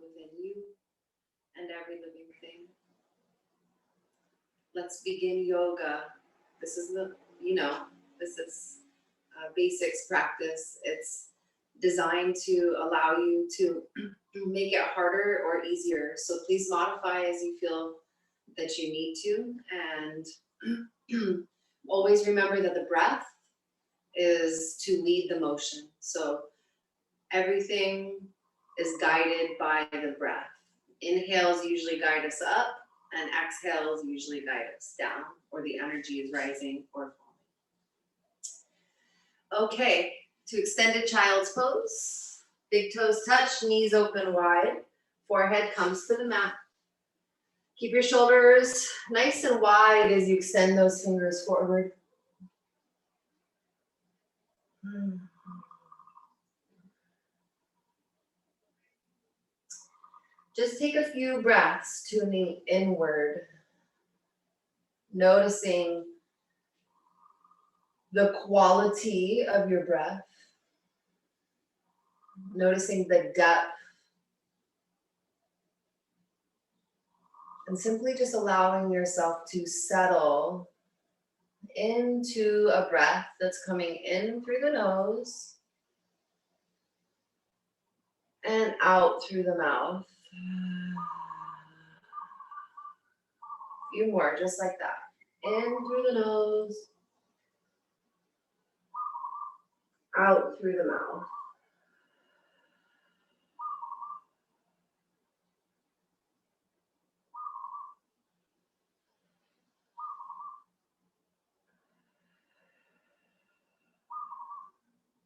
within you and every living thing. Let's begin yoga. This is this is basics practice. It's designed to allow you to make it harder or easier. So please modify as you feel that you need to. And always remember that the breath is to lead the motion. So everything is guided by the breath. Inhales usually guide us up, and exhales usually guide us down, or the energy is rising or falling. Okay, to extended child's pose. Big toes touch, knees open wide, forehead comes to the mat. Keep your shoulders nice and wide as you extend those fingers forward. Just take a few breaths, tuning inward, noticing the quality of your breath, noticing the depth, and simply just allowing yourself to settle into a breath that's coming in through the nose and out through the mouth. A few more, just like that. In through the nose, out through the mouth.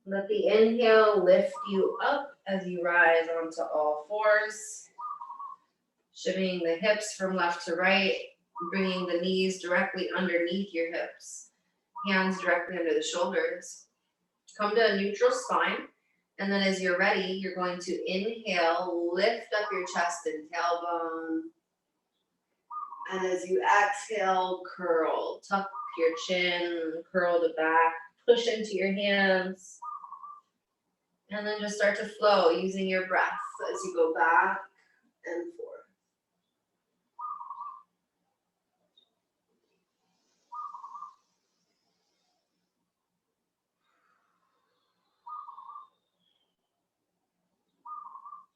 Let the inhale lift you up as you rise onto all fours. Shimmying the hips from left to right, bringing the knees directly underneath your hips. Hands directly under the shoulders. Come to a neutral spine. And then as you're ready, you're going to inhale, lift up your chest and tailbone. And as you exhale, curl. Tuck your chin, curl the back, push into your hands. And then just start to flow using your breath as you go back and forth.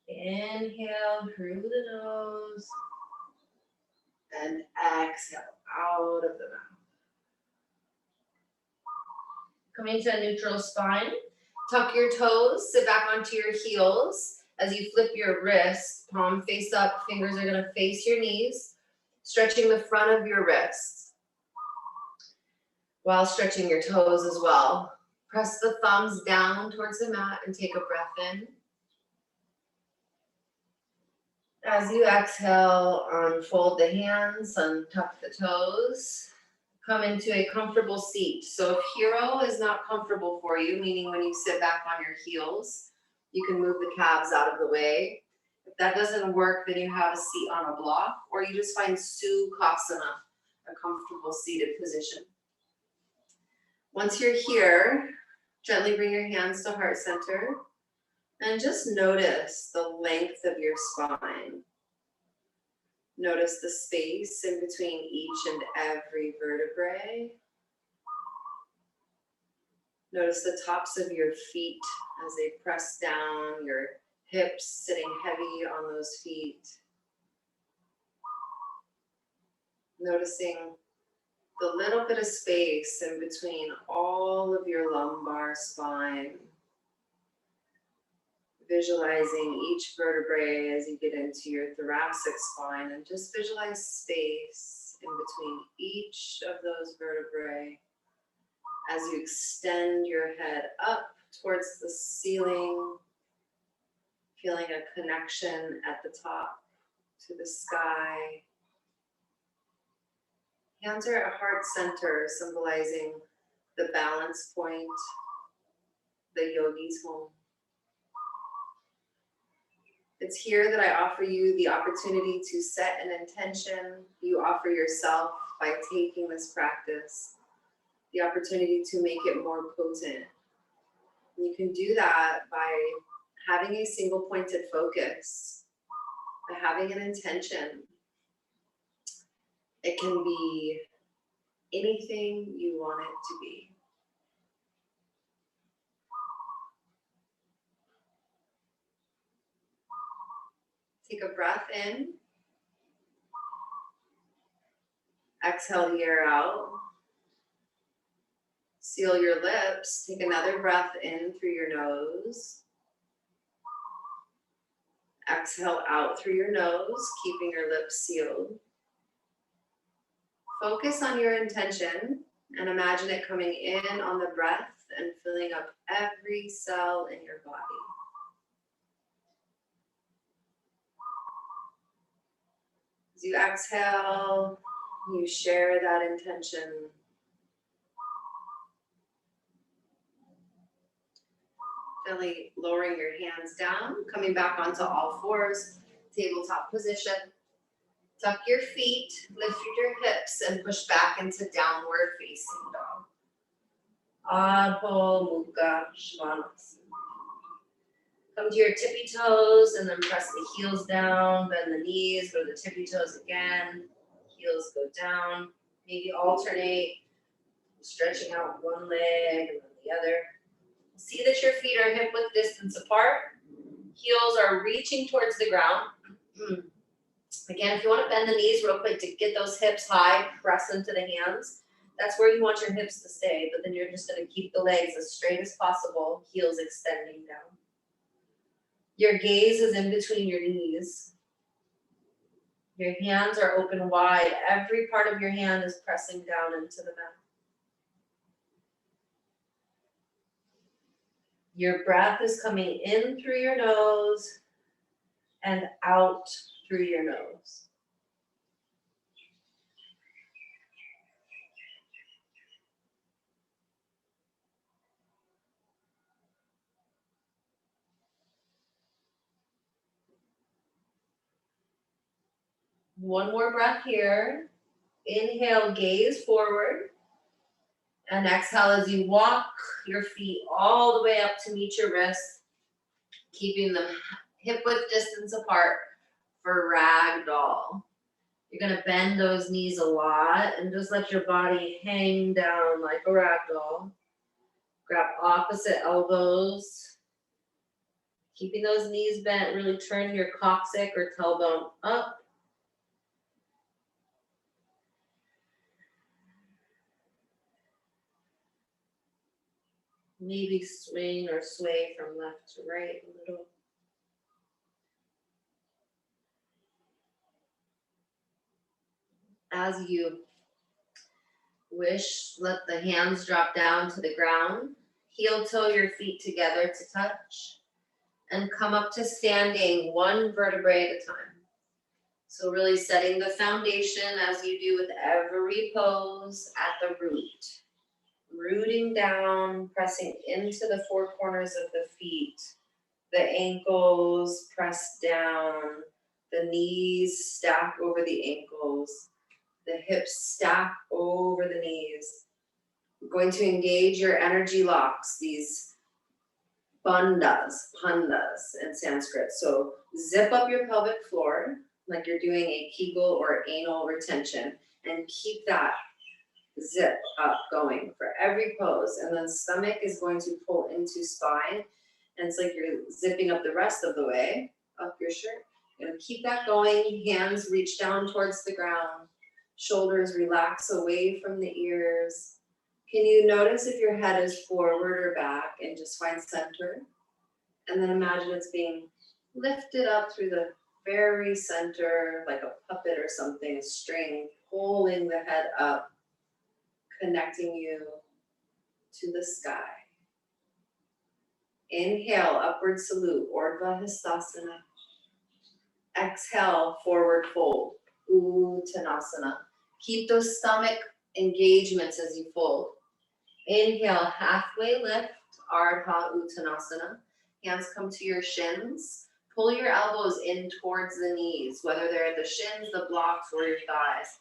Inhale through the nose and exhale out of the mouth. Coming to a neutral spine, tuck your toes, sit back onto your heels. As you flip your wrists, palm face up, fingers are gonna face your knees, stretching the front of your wrists while stretching your toes as well. Press the thumbs down towards the mat and take a breath in. As you exhale, unfold the hands, untuck the toes. Come into a comfortable seat. So if hero is not comfortable for you, meaning when you sit back on your heels, you can move the calves out of the way. If that doesn't work, then you have a seat on a block, or you just find Sukhasana, a comfortable seated position. Once you're here, gently bring your hands to heart center and just notice the length of your spine. Notice the space in between each and every vertebrae. Notice the tops of your feet as they press down, your hips sitting heavy on those feet. Noticing the little bit of space in between all of your lumbar spine. Visualizing each vertebrae as you get into your thoracic spine, and just visualize space in between each of those vertebrae as you extend your head up towards the ceiling, feeling a connection at the top to the sky. Hands are at heart center, symbolizing the balance point, the yogi's home. It's here that I offer you the opportunity to set an intention you offer yourself by taking this practice, the opportunity to make it more potent. And you can do that by having a single pointed focus having an intention. It can be anything you want it to be. Take a breath in. Exhale the air out. Seal your lips. Take another breath in through your nose. Exhale out through your nose, keeping your lips sealed. Focus on your intention and imagine it coming in on the breath and filling up every cell in your body. As you exhale, you share that intention. Gently lowering your hands down, coming back onto all fours, tabletop position. Tuck your feet, lift your hips, and push back into downward facing dog. Adho Mukha Svanasana. Come to your tippy toes and then press the heels down, bend the knees, go to the tippy toes again, heels go down. Maybe alternate, stretching out one leg and then the other. See that your feet are hip width distance apart. Heels are reaching towards the ground. Again, if you want to bend the knees real quick to get those hips high, press into the hands. That's where you want your hips to stay, but then you're just going to keep the legs as straight as possible, heels extending down. Your gaze is in between your knees. Your hands are open wide. Every part of your hand is pressing down into the mat. Your breath is coming in through your nose and out through your nose. One more breath here. Inhale, gaze forward. And exhale as you walk your feet all the way up to meet your wrists, keeping them hip width distance apart for Ragdoll. You're going to bend those knees a lot and just let your body hang down like a Ragdoll. Grab opposite elbows. Keeping those knees bent, really turn your coccyx or tailbone up. Maybe swing or sway from left to right a little. As you wish, let the hands drop down to the ground. Heel toe your feet together to touch. And come up to standing one vertebrae at a time. So really setting the foundation as you do with every pose at the root. Rooting down, pressing into the four corners of the feet. The ankles press down. The knees stack over the ankles. The hips stack over the knees. We're going to engage your energy locks, these bhandas in Sanskrit. So zip up your pelvic floor like you're doing a Kegel or anal retention and keep that zip up going for every pose. And then stomach is going to pull into spine. And it's like you're zipping up the rest of the way up your shirt. You're gonna keep that going. Hands reach down towards the ground. Shoulders relax away from the ears. Can you notice if your head is forward or back and just find center? And then imagine it's being lifted up through the very center, like a puppet or something, a string, pulling the head up, connecting you to the sky. Inhale, upward salute, Urdhva Hastasana. Exhale, forward fold, Uttanasana. Keep those stomach engagements as you fold. Inhale, halfway lift, Ardha Uttanasana. Hands come to your shins. Pull your elbows in towards the knees, whether they're the shins, the blocks, or your thighs.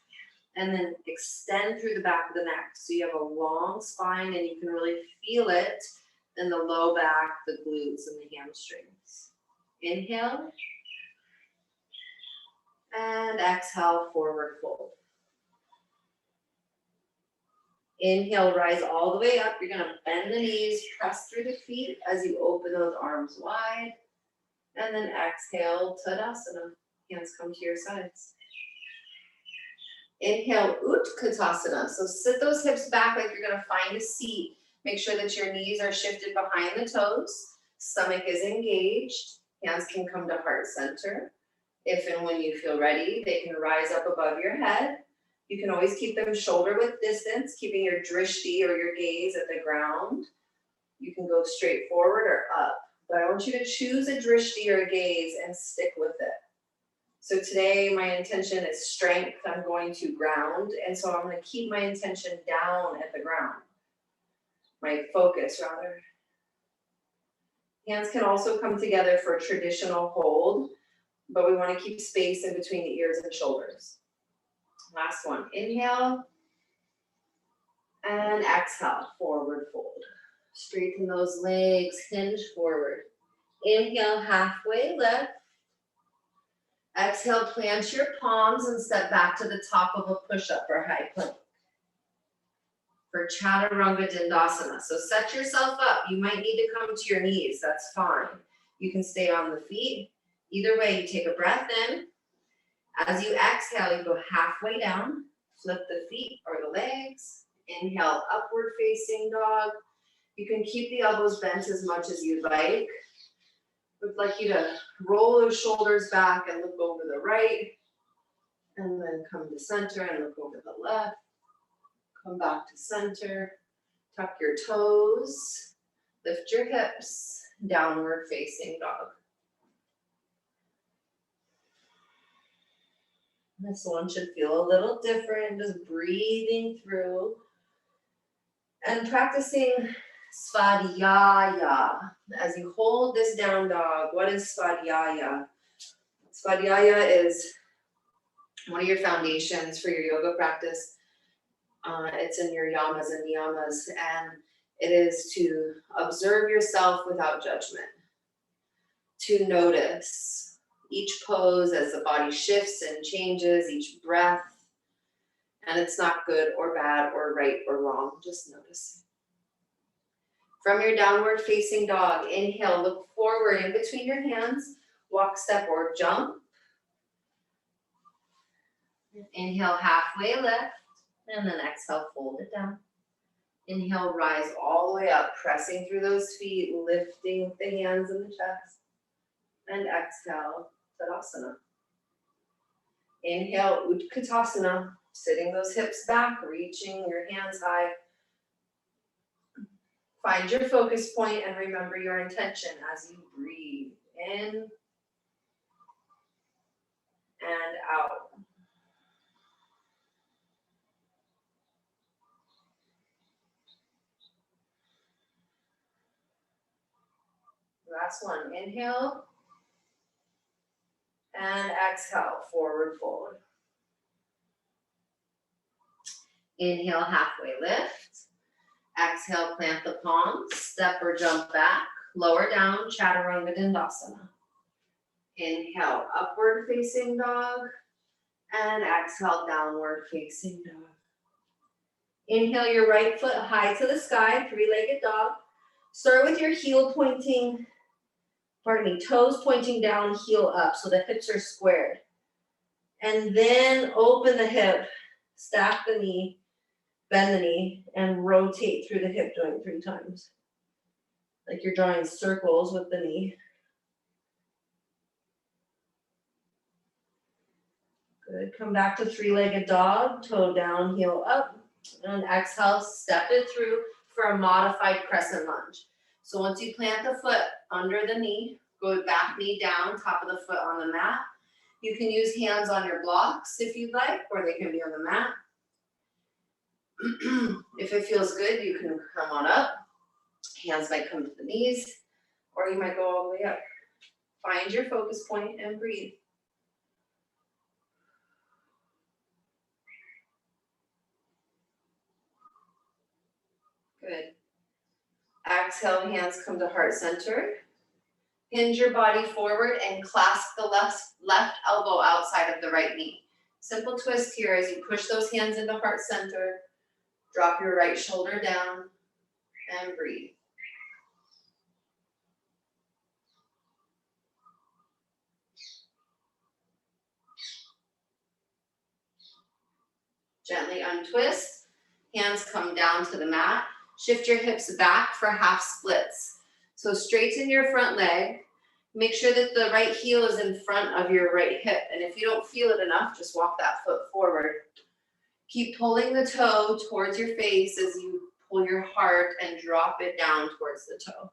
And then extend through the back of the neck. So you have a long spine and you can really feel it in the low back, the glutes, and the hamstrings. Inhale. And exhale, forward fold. Inhale, rise all the way up. You're gonna bend the knees, press through the feet as you open those arms wide. And then exhale, Tadasana. Hands come to your sides. Inhale, Utkatasana. So sit those hips back like you're gonna find a seat. Make sure that your knees are shifted behind the toes. Stomach is engaged. Hands can come to heart center. If and when you feel ready, they can rise up above your head. You can always keep them shoulder width distance, keeping your drishti or your gaze at the ground. You can go straight forward or up, but I want you to choose a drishti or a gaze and stick with it. So today my intention is strength. I'm going to ground, and so I'm going to keep my intention down at the ground. My focus, rather. Hands can also come together for a traditional hold, but we want to keep space in between the ears and shoulders. Last one. Inhale and exhale, forward fold. Straighten those legs, hinge forward. Inhale, halfway lift. Exhale, plant your palms and step back to the top of a push-up or high plank. For Chaturanga Dandasana. So set yourself up. You might need to come to your knees. That's fine. You can stay on the feet. Either way, you take a breath in. As you exhale, you go halfway down. Flip the feet or the legs. Inhale, upward facing dog. You can keep the elbows bent as much as you'd like. I'd like you to roll those shoulders back and look over the right. And then come to center and look over the left. Come back to center. Tuck your toes. Lift your hips. Downward facing dog. This one should feel a little different. Just breathing through. And practicing Svadhyaya. As you hold this down dog, what is Svadhyaya? Svadhyaya is one of your foundations for your yoga practice. It's in your yamas and niyamas, and it is to observe yourself without judgment, to notice each pose as the body shifts and changes, each breath, and it's not good or bad or right or wrong, just notice. From your downward facing dog, inhale, look forward in between your hands, walk, step, or jump. Inhale, halfway lift, and then exhale, fold it down. Inhale, rise all the way up, pressing through those feet, lifting with the hands in the chest. And exhale, Tadasana. Inhale, Utkatasana, sitting those hips back, reaching your hands high. Find your focus point and remember your intention as you breathe in and out. Last one, inhale and exhale, forward fold. Inhale, halfway lift. Exhale, plant the palms, step or jump back, lower down, Chaturanga Dandasana. Inhale, upward facing dog, and exhale, downward facing dog. Inhale your right foot high to the sky, three-legged dog. Start with your heel pointing, toes pointing down, heel up, so the hips are squared. And then open the hip, stack the knee, bend the knee, and rotate through the hip joint 3 times. Like you're drawing circles with the knee. Good. Come back to three-legged dog, toe down, heel up. And exhale, step it through for a modified crescent lunge. So once you plant the foot under the knee, go back knee down, top of the foot on the mat. You can use hands on your blocks if you'd like, or they can be on the mat. If it feels good, you can come on up. Hands might come to the knees, or you might go all the way up. Find your focus point and breathe. Good. Exhale, hands come to heart center. Hinge your body forward and clasp the left elbow outside of the right knee. Simple twist here as you push those hands into heart center. Drop your right shoulder down and breathe. Gently untwist. Hands come down to the mat. Shift your hips back for half splits. So straighten your front leg. Make sure that the right heel is in front of your right hip. And if you don't feel it enough, just walk that foot forward. Keep pulling the toe towards your face as you pull your heart and drop it down towards the toe.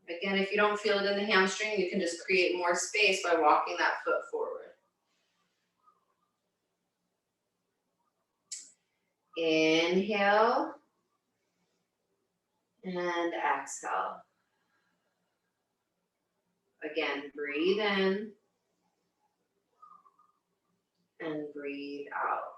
Again, if you don't feel it in the hamstring, you can just create more space by walking that foot forward. Inhale and exhale. Again, breathe in and breathe out.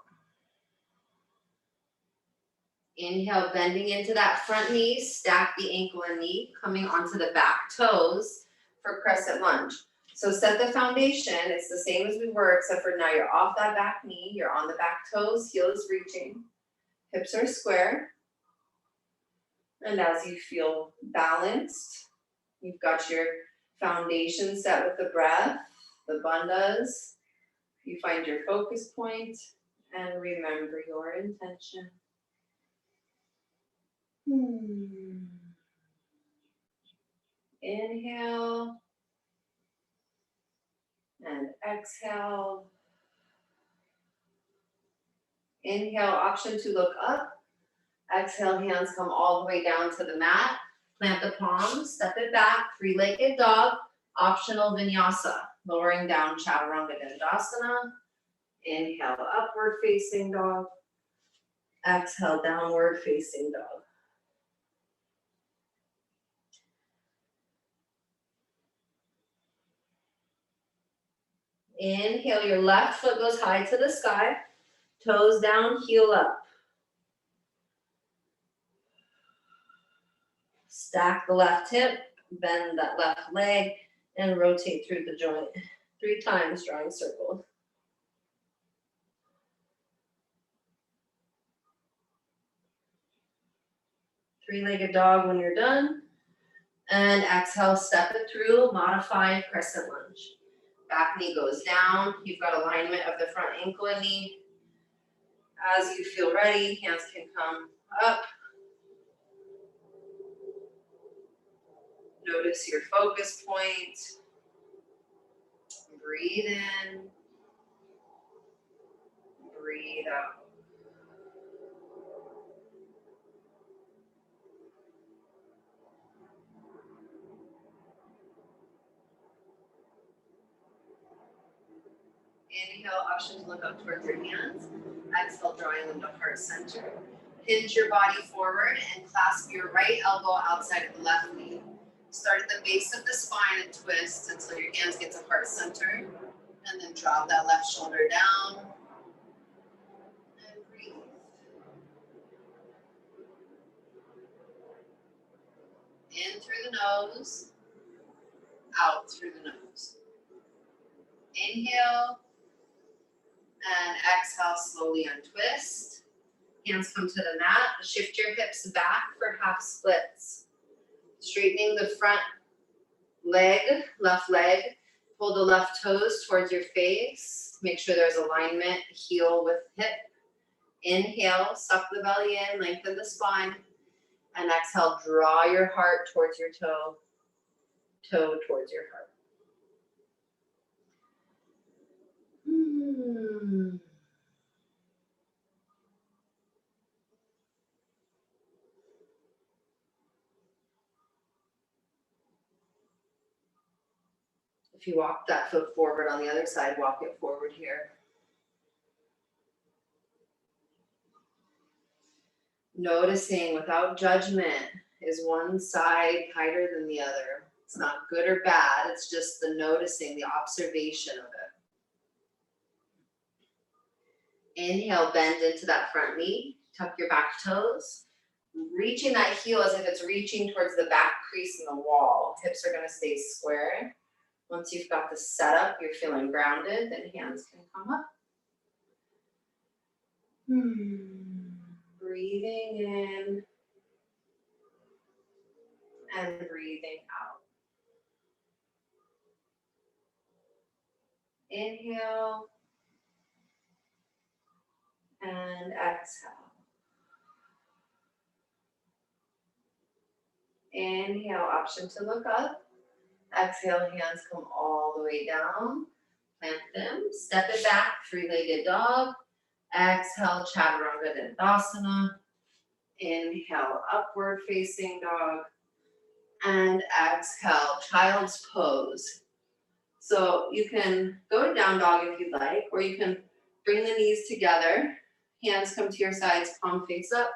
Inhale, bending into that front knee, stack the ankle and knee, coming onto the back toes for crescent lunge. So set the foundation, it's the same as we were, except for now you're off that back knee, you're on the back toes, heel is reaching, hips are square. And as you feel balanced, you've got your foundation set with the breath, the bhandas, you find your focus point and remember your intention. Inhale and exhale. Inhale, option to look up. Exhale, hands come all the way down to the mat. Plant the palms, step it back, three-legged dog, optional vinyasa. Lowering down Chaturanga Dandasana. Inhale, upward facing dog. Exhale, downward facing dog. Inhale, your left foot goes high to the sky. Toes down, heel up. Stack the left hip, bend that left leg, and rotate through the joint. 3 times, drawing circles. Three-legged dog when you're done. And exhale, step it through, modified crescent lunge. Back knee goes down. You've got alignment of the front ankle and knee. As you feel ready, hands can come up. Notice your focus point. Breathe in. Breathe out. Inhale, option to look up towards your hands. Exhale, drawing them to heart center. Hinge your body forward and clasp your right elbow outside of the left knee. Start at the base of the spine and twist until your hands get to heart center. And then drop that left shoulder down. And breathe. In through the nose, out through the nose. Inhale. And exhale, slowly untwist. Hands come to the mat. Shift your hips back for half splits. Straightening the front leg, left leg. Pull the left toes towards your face. Make sure there's alignment, heel with hip. Inhale, suck the belly in, lengthen the spine. And exhale, draw your heart towards your toe, toe towards your heart. If you walk that foot forward on the other side, walk it forward here. Noticing without judgment, is one side tighter than the other? It's not good or bad, it's just the noticing, the observation of it. Inhale, bend into that front knee, tuck your back toes, reaching that heel as if it's reaching towards the back crease in the wall. Hips are gonna stay square. Once you've got the setup, you're feeling grounded, then hands can come up. Breathing in and breathing out. Inhale and exhale. Inhale, option to look up. Exhale, hands come all the way down. Plant them, step it back, three-legged dog. Exhale, Chaturanga Dandasana. Inhale, upward facing dog. And exhale, child's pose. So you can go to down dog if you'd like, or you can bring the knees together. Hands come to your sides, palm face up,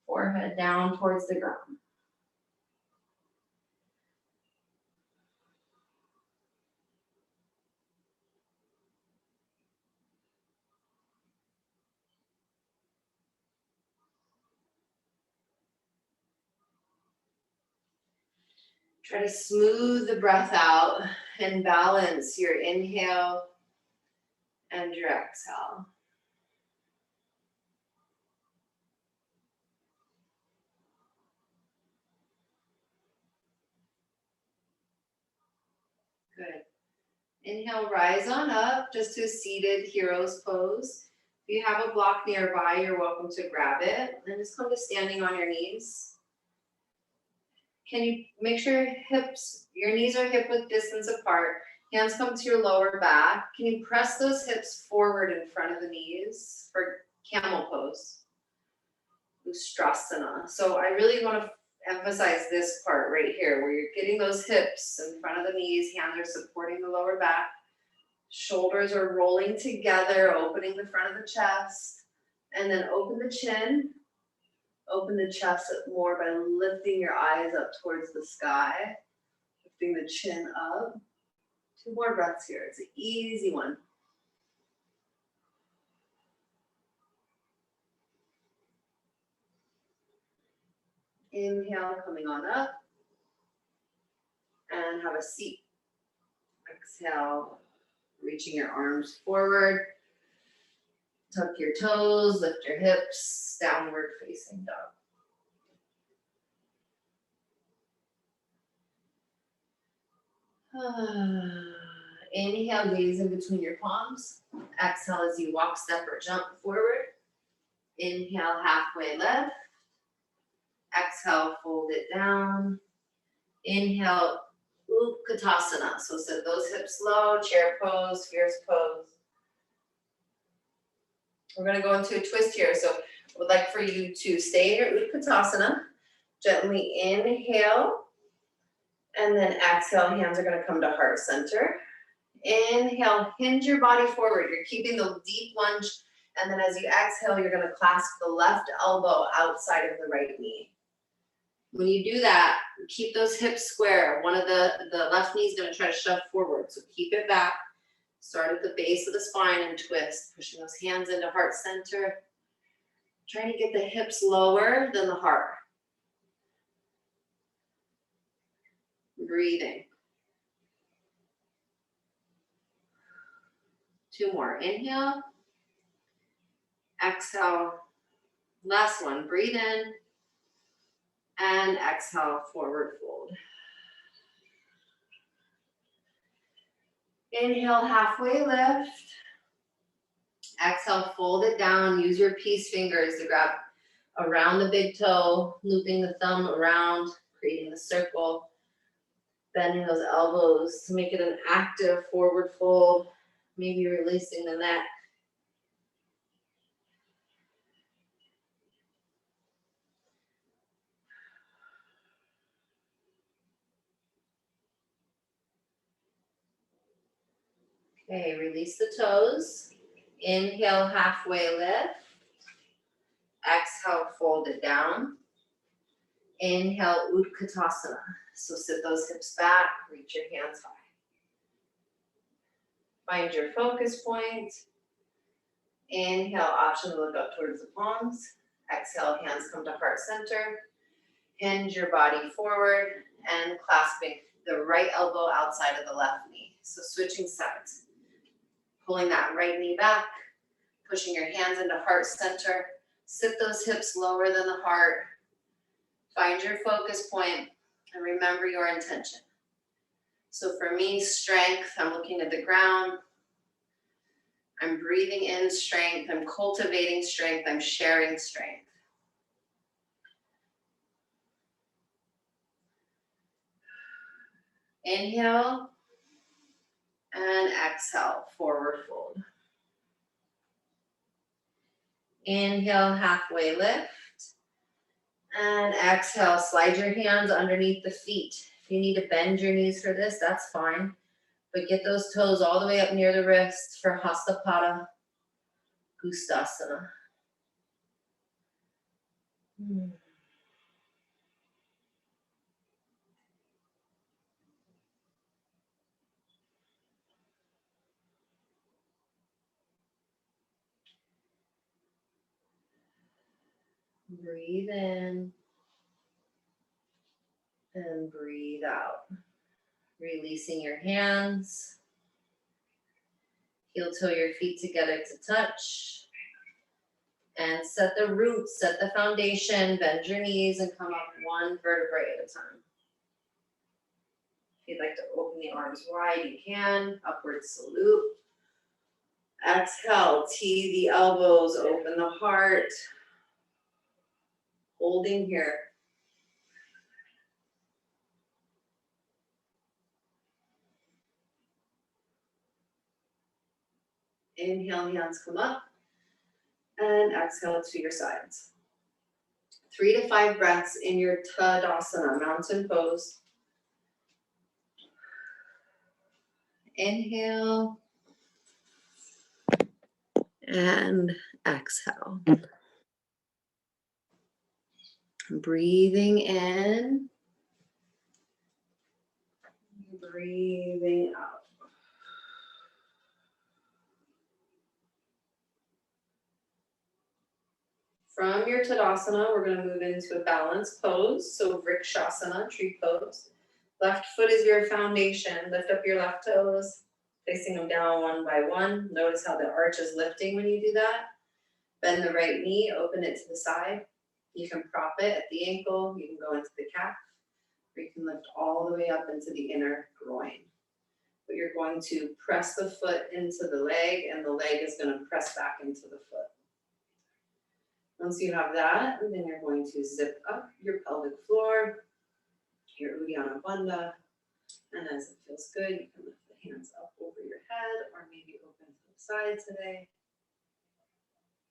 forehead down towards the ground. Try to smooth the breath out and balance your inhale and your exhale. Good. Inhale, rise on up just to a seated hero's pose. If you have a block nearby, you're welcome to grab it. And just come to standing on your knees. Can you make sure your knees are hip width distance apart, hands come to your lower back. Can you press those hips forward in front of the knees for Camel Pose? Ustrasana. So I really want to emphasize this part right here where you're getting those hips in front of the knees, hands are supporting the lower back, shoulders are rolling together, opening the front of the chest, and then open the chin. Open the chest up more by lifting your eyes up towards the sky, lifting the chin up. 2 more breaths here. It's an easy one. Inhale, coming on up. And have a seat. Exhale, reaching your arms forward. Tuck your toes, lift your hips, downward facing dog. Inhale, gaze in between your palms. Exhale as you walk, step, or jump forward. Inhale, halfway lift. Exhale, fold it down. Inhale, Utkatasana. So sit those hips low, chair pose, fierce pose. We're going to go into a twist here. So I would like for you to stay in your Utkatasana. Gently inhale. And then exhale, hands are going to come to heart center. Inhale, hinge your body forward. You're keeping the deep lunge. And then as you exhale, you're going to clasp the left elbow outside of the right knee. When you do that, keep those hips square. One of the left knee is going to try to shove forward. So keep it back. Start at the base of the spine and twist. Pushing those hands into heart center. Trying to get the hips lower than the heart. Breathing. 2 more. Inhale. Exhale. Last one. Breathe in. And exhale, forward fold. Inhale, halfway lift. Exhale, fold it down. Use your peace fingers to grab around the big toe, looping the thumb around, creating the circle, bending those elbows to make it an active forward fold, maybe releasing the neck. Okay, release the toes. Inhale, halfway lift. Exhale, fold it down. Inhale, Utkatasana. So sit those hips back, reach your hands high. Find your focus point. Inhale, option to look up towards the palms. Exhale, hands come to heart center. Hinge your body forward and clasping the right elbow outside of the left knee. So switching sides. Pulling that right knee back, pushing your hands into heart center. Sit those hips lower than the heart. Find your focus point and remember your intention. So for me, strength, I'm looking at the ground. I'm breathing in strength. I'm cultivating strength. I'm sharing strength. Inhale and exhale, forward fold. Inhale, halfway lift. And exhale, slide your hands underneath the feet. If you need to bend your knees for this, that's fine. But get those toes all the way up near the wrists for Hastapada Gustasana. Breathe in and breathe out. Releasing your hands. Heel toe your feet together to touch. And set the roots, set the foundation, bend your knees and come up one vertebrae at a time. If you'd like to open the arms wide, you can. Upward salute. Exhale, tee the elbows, open the heart. Holding here. Inhale, hands come up. And exhale to your sides. 3 to 5 breaths in your Tadasana, mountain pose. Inhale. And exhale. Breathing in. Breathing out. From your Tadasana, we're going to move into a balanced pose. So Vrikshasana, tree pose. Left foot is your foundation. Lift up your left toes, placing them down one by one. Notice how the arch is lifting when you do that. Bend the right knee, open it to the side. You can prop it at the ankle. You can go into the calf. Or you can lift all the way up into the inner groin. But you're going to press the foot into the leg, and the leg is going to press back into the foot. Once you have that, then you're going to zip up your pelvic floor, your Uddiyana Bandha, and as it feels good, you can lift the hands up over your head or maybe open to the side today,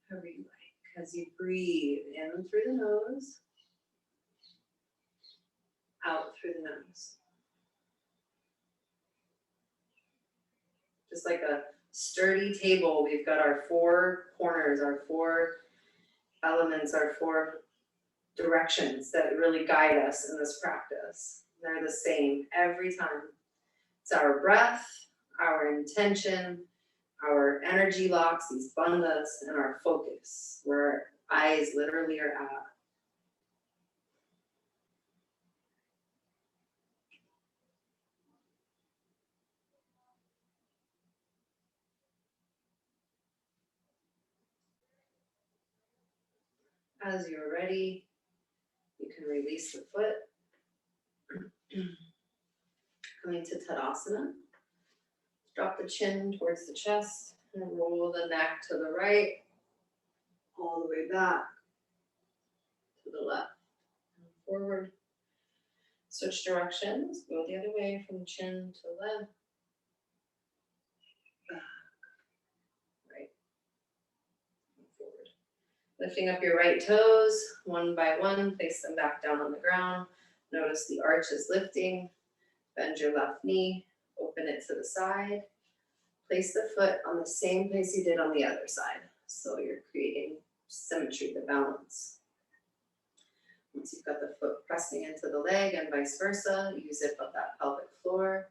however you like. As you breathe in through the nose, out through the nose. Just like a sturdy table, we've got our 4 corners, our 4 elements, our 4 directions that really guide us in this practice. They're the same every time. It's our breath, our intention, our energy locks, these bhandas, and our focus, where our eyes literally are at. As you're ready, you can release the foot. Coming to Tadasana. Drop the chin towards the chest and roll the neck to the right, all the way back to the left and forward. Switch directions, go the other way from chin to left, back, right, and forward. Lifting up your right toes, one by one, place them back down on the ground. Notice the arch is lifting. Bend your left knee, open it to the side. Place the foot on the same place you did on the other side. So you're creating symmetry, the balance. Once you've got the foot pressing into the leg and vice versa, you zip up that pelvic floor,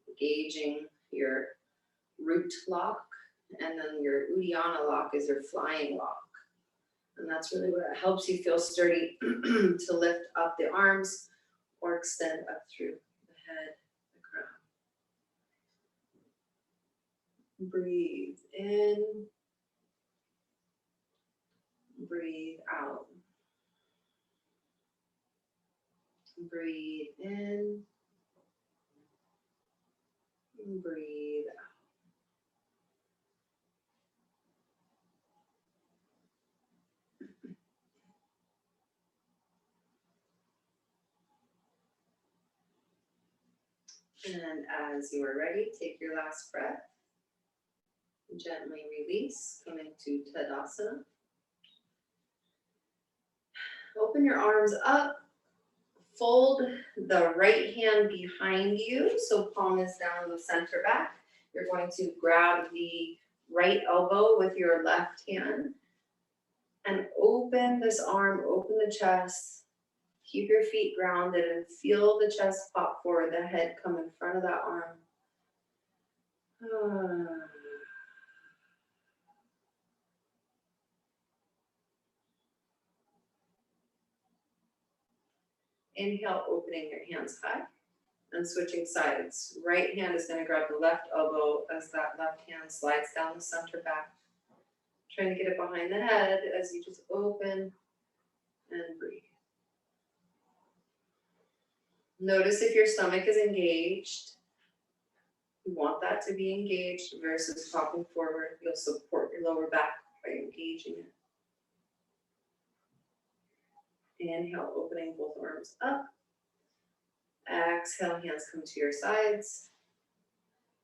engaging your root lock, and then your Uddiyana lock is your flying lock. And that's really what helps you feel sturdy to lift up the arms or extend up through the head, the crown. Breathe in, breathe out. Breathe in, breathe out. And as you are ready, take your last breath. Gently release, coming to Tadasana. Open your arms up. Fold the right hand behind you, so palm is down the center back. You're going to grab the right elbow with your left hand and open this arm, open the chest. Keep your feet grounded and feel the chest pop forward, the head come in front of that arm. Inhale, opening your hands high and switching sides. Right hand is going to grab the left elbow as that left hand slides down the center back. Trying to get it behind the head as you just open and breathe. Notice if your stomach is engaged. You want that to be engaged versus popping forward. You'll support your lower back by engaging it. Inhale, opening both arms up. Exhale, hands come to your sides.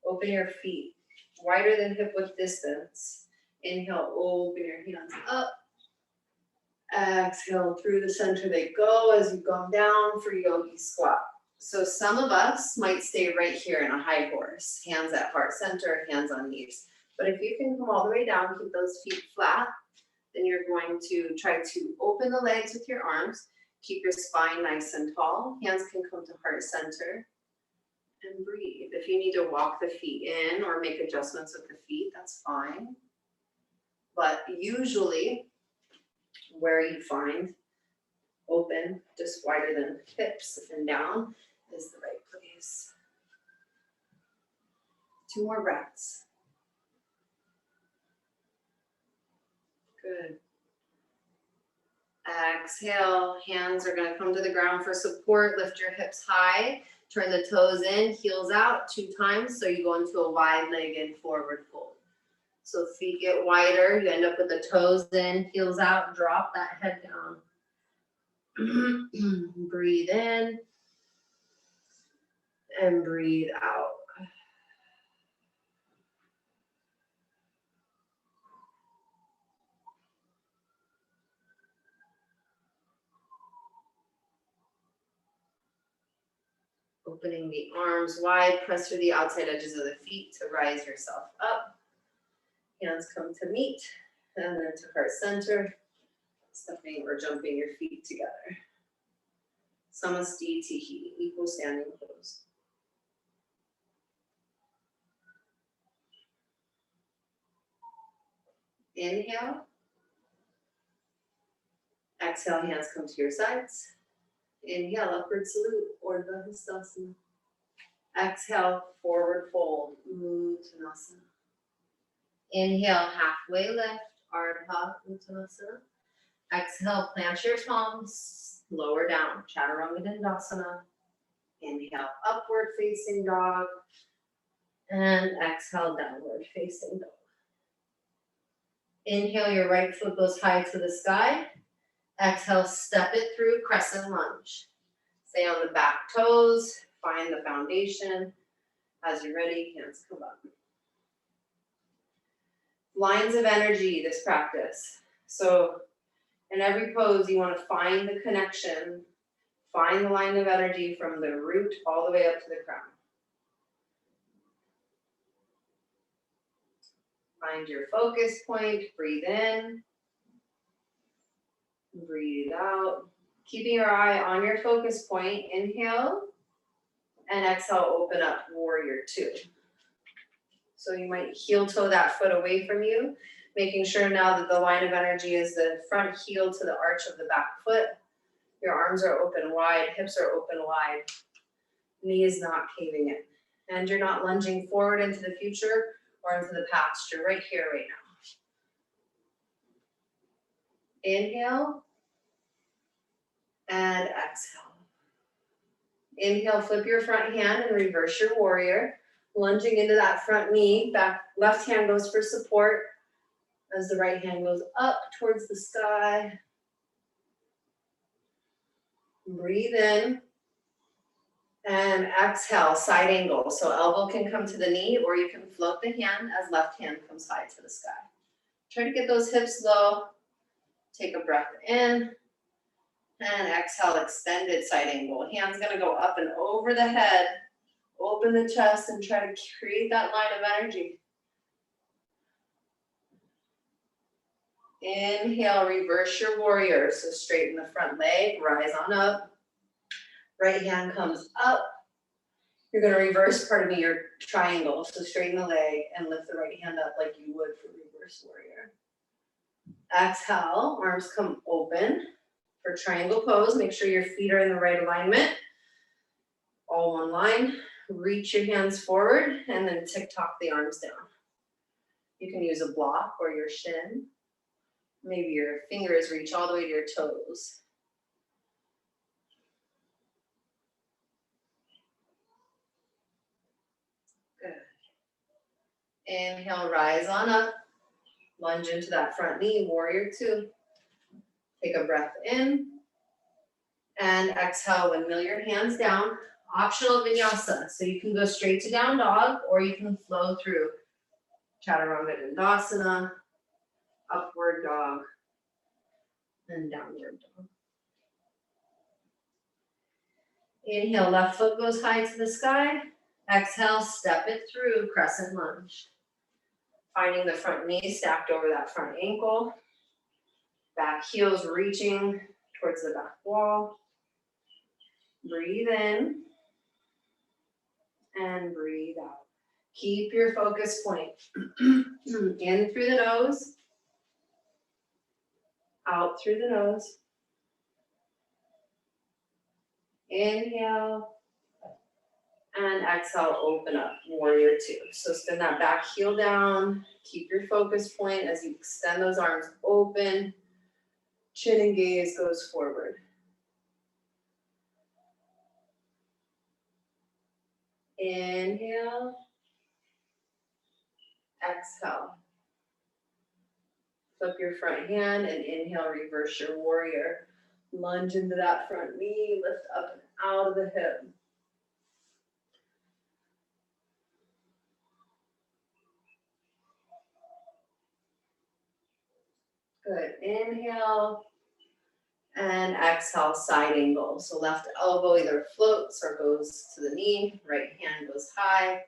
Open your feet wider than hip width distance. Inhale, open your hands up. Exhale, through the center they go as you come down for Yogi Squat. So some of us might stay right here in a high horse, hands at heart center, hands on knees. But if you can come all the way down, keep those feet flat, then you're going to try to open the legs with your arms, keep your spine nice and tall, hands can come to heart center, and breathe. If you need to walk the feet in or make adjustments with the feet, that's fine. But usually, where you find open, just wider than hips and down, is the right place. 2 more breaths. Good. Exhale, hands are going to come to the ground for support. Lift your hips high, turn the toes in, heels out 2 times, so you go into a wide-legged forward fold. So feet get wider, you end up with the toes in, heels out, drop that head down. Breathe in and breathe out. Opening the arms wide, press through the outside edges of the feet to rise yourself up. Hands come to meet, and then to heart center, stepping or jumping your feet together. Samasti Tihi, equal standing pose. Inhale. Exhale, hands come to your sides. Inhale, upward salute, Urdhva Hastasana. Exhale, forward fold, Uttanasana. Inhale, halfway lift, Ardha Uttanasana. Exhale, plant your palms, lower down, Chaturanga Dandasana. Inhale, upward facing dog. And exhale, downward facing dog. Inhale, your right foot goes high to the sky. Exhale, step it through, Crescent Lunge. Stay on the back toes, find the foundation. As you're ready, hands come up. Lines of energy, this practice. So in every pose, you want to find the connection, find the line of energy from the root all the way up to the crown. Find your focus point, breathe in, breathe out. Keeping your eye on your focus point, inhale, and exhale, open up, warrior 2. So you might heel toe that foot away from you. Making sure now that the line of energy is the front heel to the arch of the back foot. Your arms are open wide, hips are open wide. Knee is not caving in. And you're not lunging forward into the future or into the past. You're right here, right now. Inhale and exhale. Inhale, flip your front hand and reverse your warrior. Lunging into that front knee, back left hand goes for support as the right hand goes up towards the sky. Breathe in and exhale, side angle. So elbow can come to the knee or you can float the hand as left hand comes high to the sky. Try to get those hips low. Take a breath in and exhale, extended side angle. Hands gonna go up and over the head. Open the chest and try to create that line of energy. Inhale, reverse your warrior. So straighten the front leg, rise on up. Right hand comes up. You're gonna reverse, pardon me, your triangle. So straighten the leg and lift the right hand up like you would for reverse warrior. Exhale, arms come open for triangle pose. Make sure your feet are in the right alignment. All one line. Reach your hands forward and then tick-tock the arms down. You can use a block or your shin. Maybe your fingers reach all the way to your toes. Good. Inhale, rise on up. Lunge into that front knee, warrior two. Take a breath in. And exhale, windmill your hands down. Optional vinyasa. So you can go straight to down dog or you can flow through Chaturanga Dandasana, upward dog, and downward dog. Inhale, left foot goes high to the sky. Exhale, step it through, crescent lunge. Finding the front knee stacked over that front ankle. Back heels reaching towards the back wall. Breathe in and breathe out. Keep your focus point. In through the nose. Out through the nose. Inhale. And exhale, open up, warrior two. So spin that back heel down. Keep your focus point as you extend those arms open. Chin and gaze goes forward. Inhale. Exhale. Flip your front hand and inhale, reverse your warrior. Lunge into that front knee, lift up and out of the hip. Good. Inhale and exhale, side angle. So left elbow either floats or goes to the knee. Right hand goes high.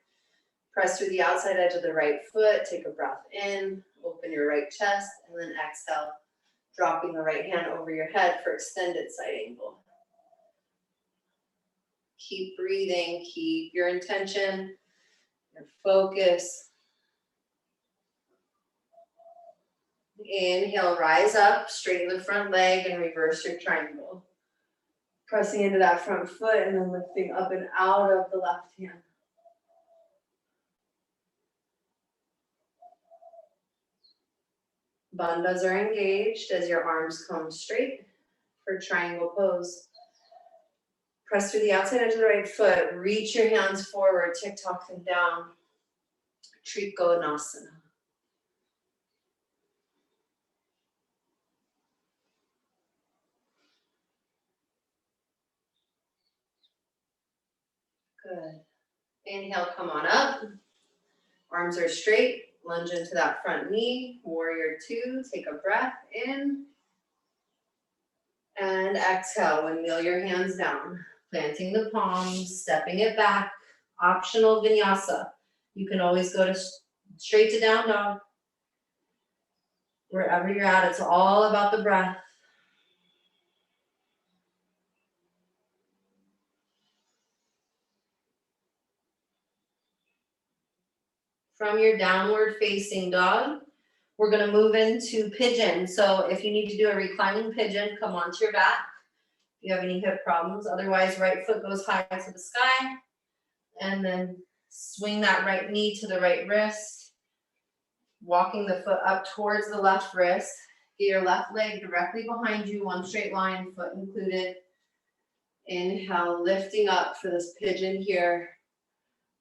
Press through the outside edge of the right foot. Take a breath in. Open your right chest. And then exhale, dropping the right hand over your head for extended side angle. Keep breathing. Keep your intention, your focus. Inhale, rise up, straighten the front leg and reverse your triangle. Pressing into that front foot and then lifting up and out of the left hand. Bhandas are engaged as your arms come straight for triangle pose. Press through the outside edge of the right foot, reach your hands forward, tick-tock them down. Trikonasana. Good. Inhale, come on up. Arms are straight. Lunge into that front knee. Warrior two. Take a breath in. And exhale. Windmill your hands down. Planting the palms. Stepping it back. Optional vinyasa. You can always go to straight to down dog. Wherever you're at, it's all about the breath. From your downward facing dog, We're gonna move into pigeon. So if you need to do a reclining pigeon, come onto your back. If you have any hip problems, otherwise right foot goes high to the sky, and then swing that right knee to the right wrist, walking the foot up towards the left wrist. Get your left leg directly behind you, one straight line, foot included. Inhale, lifting up for this pigeon here.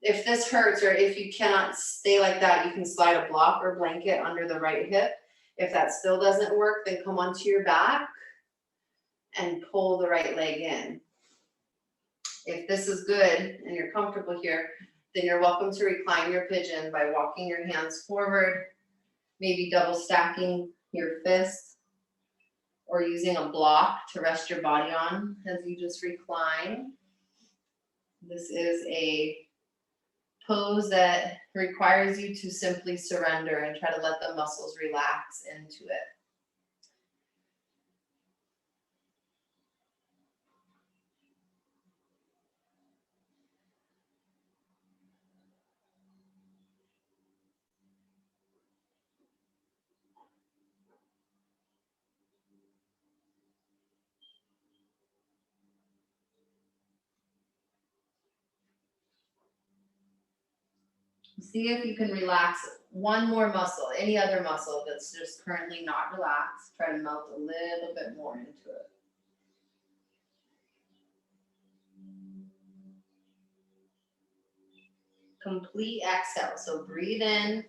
If this hurts or if you cannot stay like that, you can slide a block or blanket under the right hip. If that still doesn't work, then come onto your back and pull the right leg in. If this is good and you're comfortable here, then you're welcome to recline your pigeon by walking your hands forward, maybe double stacking your fists or using a block to rest your body on as you just recline. This is a pose that requires you to simply surrender and try to let the muscles relax into it. See if you can relax one more muscle, any other muscle that's just currently not relaxed. Try to melt a little bit more into it. Complete exhale. So breathe in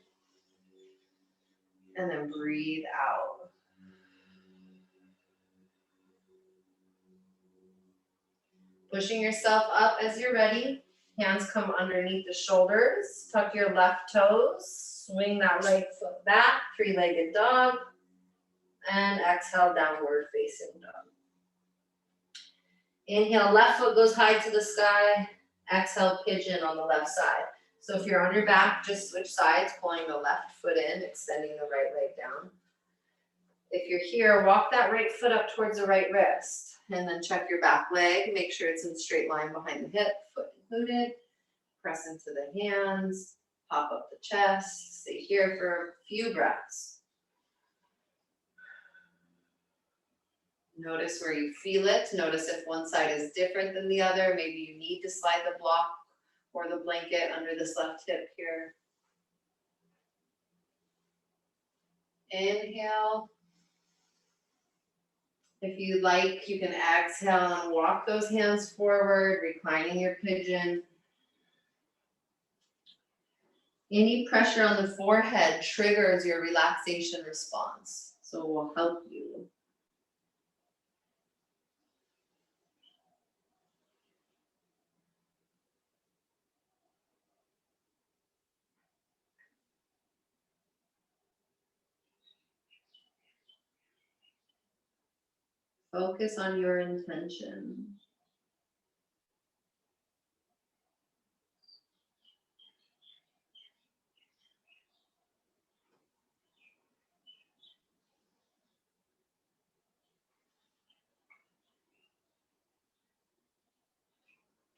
and then breathe out. Pushing yourself up as you're ready. Hands come underneath the shoulders. Tuck your left toes. Swing that right foot back. Three-legged dog. And exhale, downward facing dog. Inhale, left foot goes high to the sky. Exhale, pigeon on the left side. So if you're on your back, just switch sides, pulling the left foot in, extending the right leg down. If you're here, walk that right foot up towards the right wrist, and then check your back leg. Make sure it's in straight line behind the hip, foot included. Press into the hands, pop up the chest. Stay here for a few breaths. Notice where you feel it. Notice if one side is different than the other. Maybe you need to slide the block or the blanket under this left hip here. Inhale. If you like, you can exhale and walk those hands forward, reclining your pigeon. Any pressure on the forehead triggers your relaxation response, so it will help you. Focus on your intention.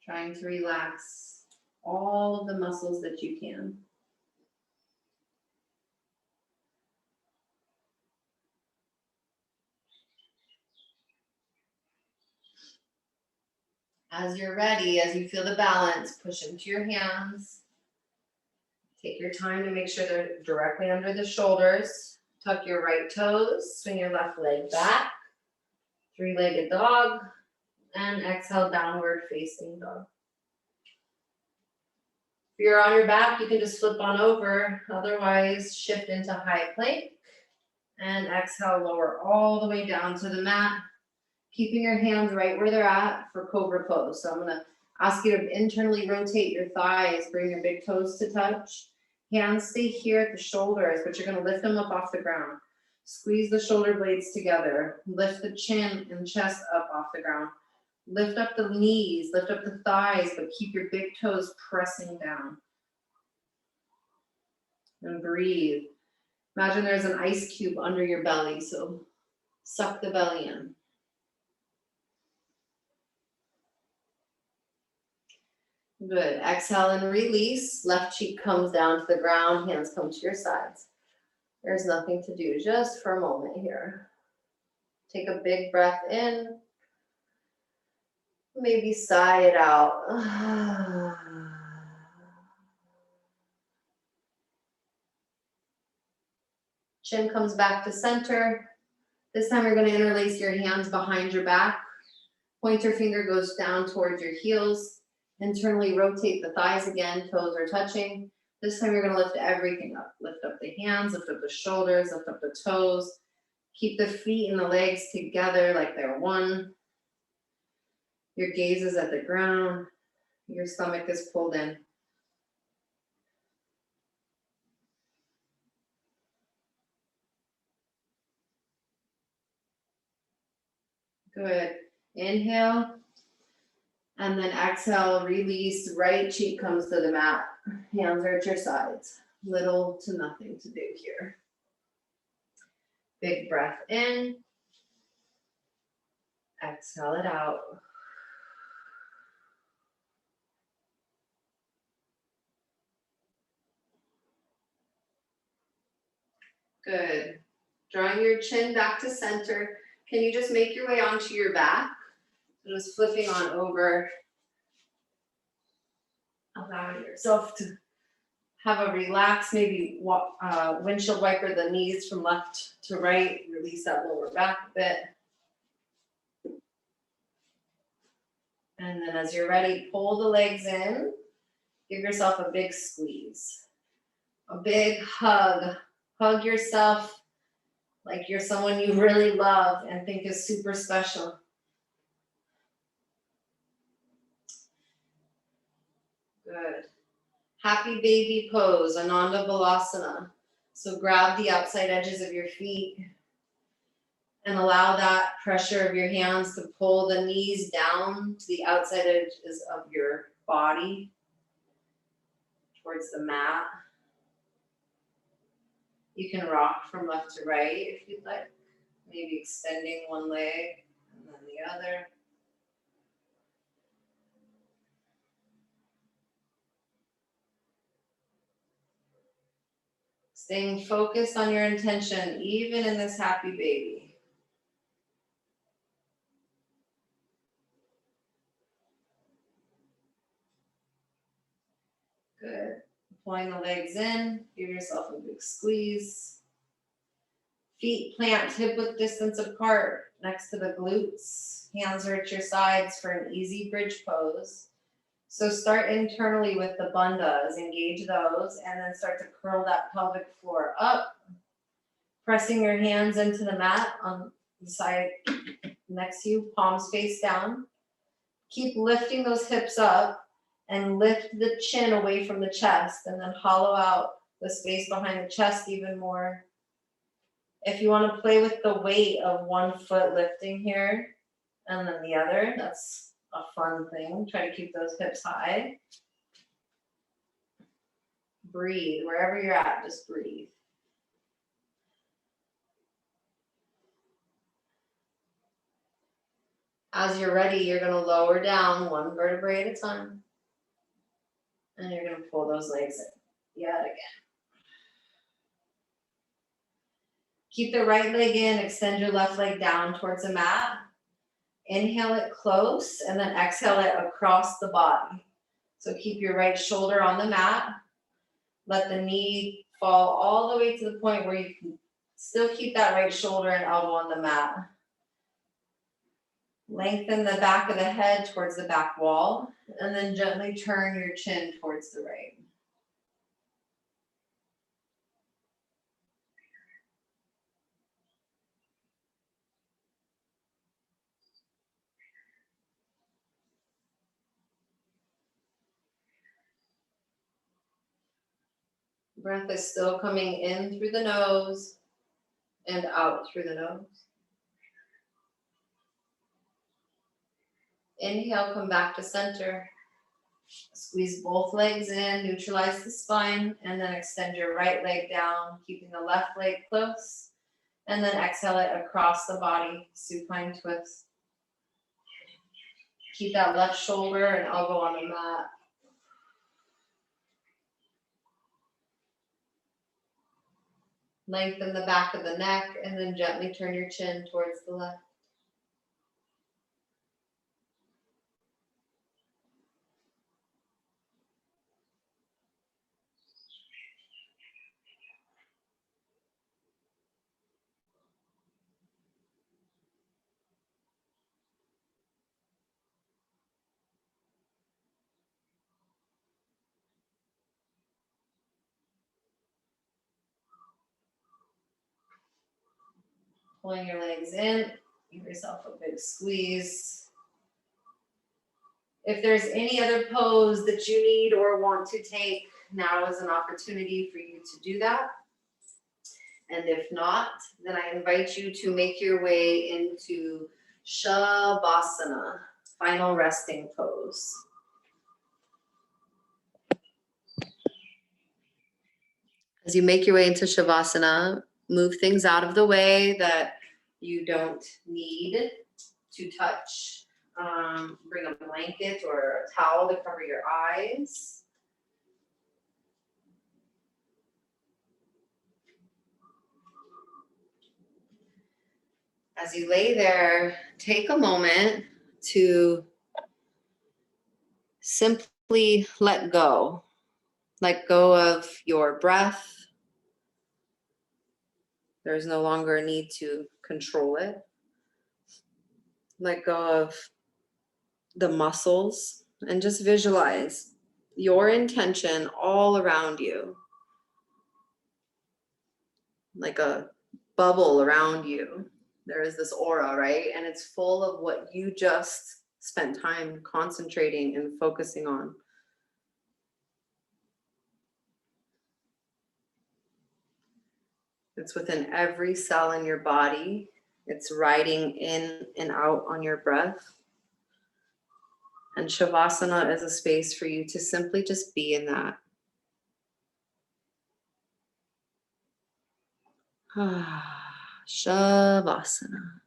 Trying to relax all of the muscles that you can. As you're ready, as you feel the balance, push into your hands. Take your time to make sure they're directly under the shoulders. Tuck your right toes, swing your left leg back. Three-legged dog, and exhale, downward facing dog. If you're on your back, you can just flip on over. Otherwise, shift into high plank. And exhale, lower all the way down to the mat. Keeping your hands right where they're at for Cobra Pose. So I'm going to ask you to internally rotate your thighs, bring your big toes to touch. Hands stay here at the shoulders, but you're going to lift them up off the ground. Squeeze the shoulder blades together. Lift the chin and chest up off the ground. Lift up the knees, lift up the thighs, but keep your big toes pressing down. And breathe. Imagine there's an ice cube under your belly, so suck the belly in. Good. Exhale and release. Left cheek comes down to the ground. Hands come to your sides. There's nothing to do, just for a moment here. Take a big breath in. Maybe sigh it out. Chin comes back to center. This time you're going to interlace your hands behind your back. Pointer finger goes down towards your heels. Internally rotate the thighs again, toes are touching. This time you're going to lift everything up. Lift up the hands, lift up the shoulders, lift up the toes. Keep the feet and the legs together like they're one. Your gaze is at the ground. Your stomach is pulled in. Good. Inhale. And then exhale, release. Right cheek comes to the mat. Hands are at your sides. Little to nothing to do here. Big breath in. Exhale it out. Good. Drawing your chin back to center. Can you just make your way onto your back? Just flipping on over. Allowing yourself to have a relax, maybe windshield wiper the knees from left to right. Release that lower back a bit. And then as you're ready, pull the legs in. Give yourself a big squeeze. A big hug. Hug yourself like you're someone you really love and think is super special. Good. Happy baby pose, Ananda Balasana. So grab the outside edges of your feet and allow that pressure of your hands to pull the knees down to the outside edges of your body towards the mat. You can rock from left to right if you'd like, maybe extending one leg and then the other. Staying focused on your intention, even in this happy baby. Good. Pulling the legs in, give yourself a big squeeze. Feet plant hip-width distance apart next to the glutes. Hands are at your sides for an easy bridge pose. So start internally with the bhandas, engage those, and then start to curl that pelvic floor up. Pressing your hands into the mat on the side next to you, palms face down. Keep lifting those hips up and lift the chin away from the chest and then hollow out the space behind the chest even more. If you want to play with the weight of one foot lifting here and then the other, that's a fun thing. Try to keep those hips high. Breathe. Wherever you're at, just breathe. As you're ready, you're going to lower down one vertebrae at a time. And you're going to pull those legs in yet again. Keep the right leg in, extend your left leg down towards the mat. Inhale it close, and then exhale it across the body. So keep your right shoulder on the mat. Let the knee fall all the way to the point where you can still keep that right shoulder and elbow on the mat. Lengthen the back of the head towards the back wall, and then gently turn your chin towards the right. Breath is still coming in through the nose and out through the nose. Inhale, come back to center. Squeeze both legs in, neutralize the spine, and then extend your right leg down, keeping the left leg close. And then exhale it across the body, supine twist. Keep that left shoulder and elbow on the mat. Lengthen the back of the neck and then gently turn your chin towards the left. Pulling your legs in, give yourself a big squeeze. If there's any other pose that you need or want to take, now is an opportunity for you to do that. And if not, then I invite you to make your way into Shavasana, final resting pose. As you make your way into Shavasana, move things out of the way that you don't need to touch. Bring a blanket or a towel to cover your eyes. As you lay there, take a moment to simply let go. Let go of your breath. There's no longer a need to control it. Let go of the muscles and just visualize your intention all around you. Like a bubble around you. There is this aura, right? And it's full of what you just spent time concentrating and focusing on. It's within every cell in your body. It's riding in and out on your breath. And Shavasana is a space for you to simply just be in that. Shavasana.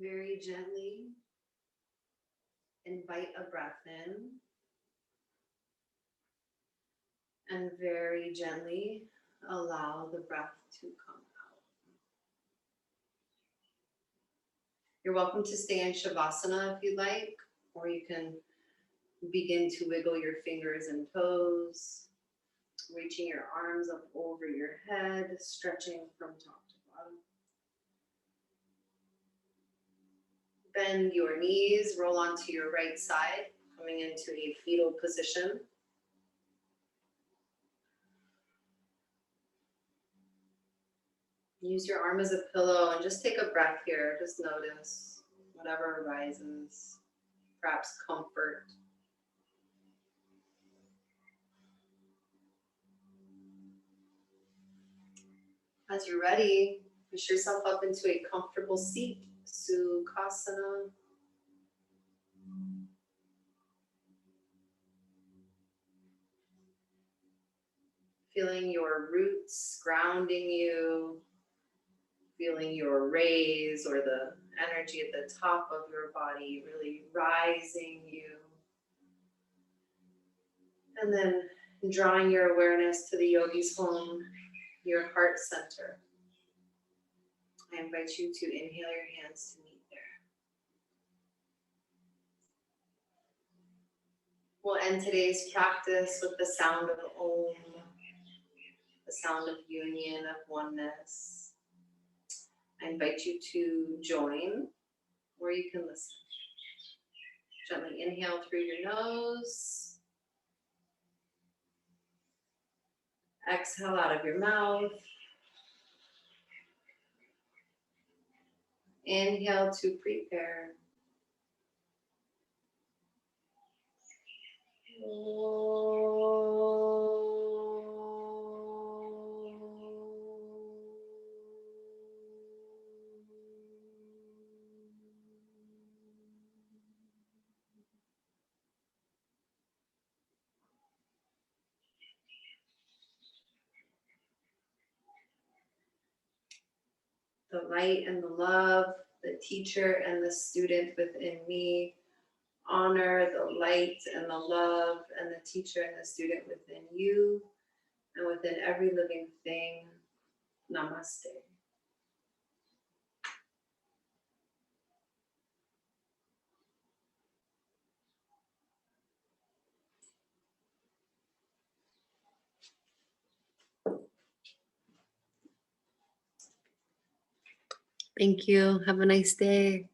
Very gently invite a breath in and very gently allow the breath to come out. You're welcome to stay in Shavasana if you'd like, or you can begin to wiggle your fingers and toes, reaching your arms up over your head, stretching from top to bottom. Bend your knees, roll onto your right side, coming into a fetal position. Use your arm as a pillow and just take a breath here. Just notice whatever arises, perhaps comfort. As you're ready, push yourself up into a comfortable seat, Sukhasana. Feeling your roots grounding you, feeling your raise or the energy at the top of your body really rising you. And then drawing your awareness to the yogi's home, your heart center. I invite you to inhale your hands to meet there. We'll end today's practice with the sound of Om, the sound of union, of oneness. I invite you to join, or you can listen. Gently inhale through your nose. Exhale out of your mouth. Inhale to prepare. The light and the love, the teacher and the student within me. Honor the light and the love and the teacher and the student within you and within every living thing. Namaste. Thank you. Have a nice day.